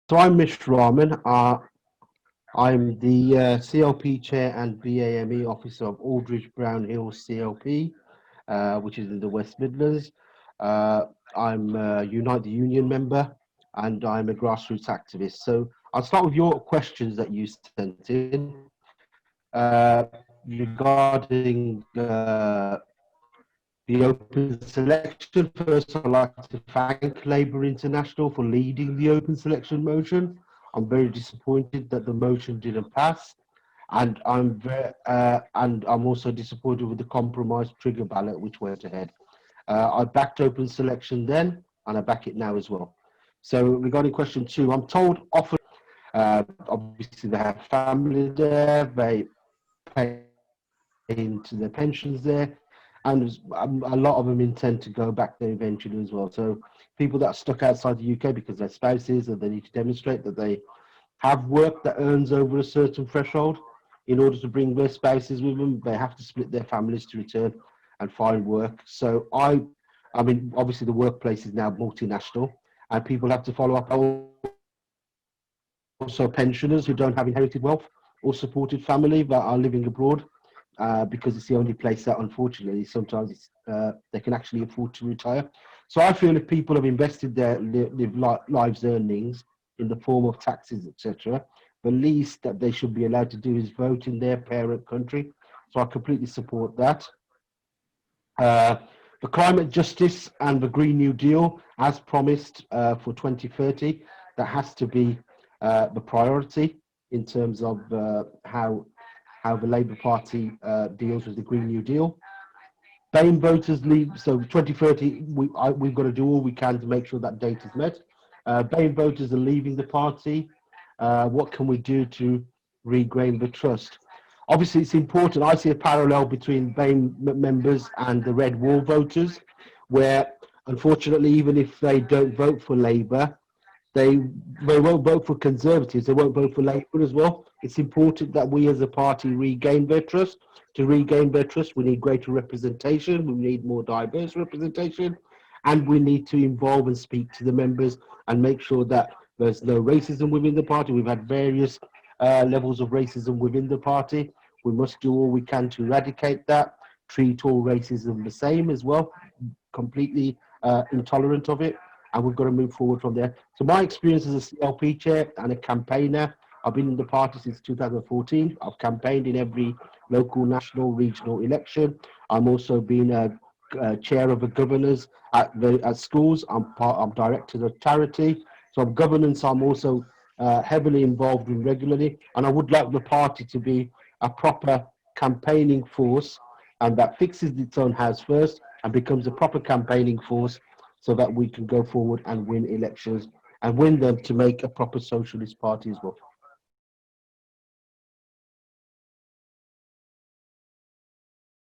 So I'm Mish Rahman. I'm the CLP chair and BAME officer of Aldridge Brown Hills CLP, which is in the West Midlands. Uh, I'm a Unite the Union member and I'm a grassroots activist. So I'll start with your questions that you sent in regarding the open selection. First, I'd like to thank Labour International for leading the open selection motion. I'm very disappointed that the motion didn't pass, and I'm also disappointed with the compromise trigger ballot which went ahead. I backed open selection then, and I back it now as well. So regarding question two, I'm told often, obviously they have family there, they pay into their pensions there, and a lot of them intend to go back there eventually as well. So people that are stuck outside the UK because they're spouses and they need to demonstrate that they have work that earns over a certain threshold, in order to bring their spouses with them, they have to split their families to return and find work. So I mean, obviously the workplace is now multinational, and people have to follow up. Also, pensioners who don't have inherited wealth or supported family that are living abroad, because it's the only place that, unfortunately, sometimes they can actually afford to retire. So I feel if people have invested their lives' earnings in the form of taxes, etc., the least that they should be allowed to do is vote in their parent country. So I completely support that. Uh, the climate justice and the Green New Deal, as promised for 2030, that has to be the priority in terms of how the Labour Party deals with the Green New Deal. BAME voters leave, so 2030, we've got to do all we can to make sure that date is met. BAME voters are leaving the party. What can we do to regain the trust? Obviously, it's important. I see a parallel between BAME members and the Red Wall voters, where unfortunately, even if they don't vote for Labour, they they won't vote for Conservatives. They won't vote for Labour as well. It's important that we as a party regain their trust. To regain their trust, we need greater representation. We need more diverse representation, and we need to involve and speak to the members and make sure that there's no racism within the party. We've had various levels of racism within the party. We must do all we can to eradicate that. Treat all racism the same as well. Completely intolerant of it, and we've got to move forward from there. So my experience as a CLP chair and a campaigner, I've been in the party since 2014. I've campaigned in every local, national, regional election. I'm also been a chair of the governors at schools. I'm director of charity. So I'm governance. I'm also heavily involved in regularly, and I would like the party to be a proper campaigning force, and that fixes its own house first and becomes a proper campaigning force, so that we can go forward and win elections and win them to make a proper socialist party as well.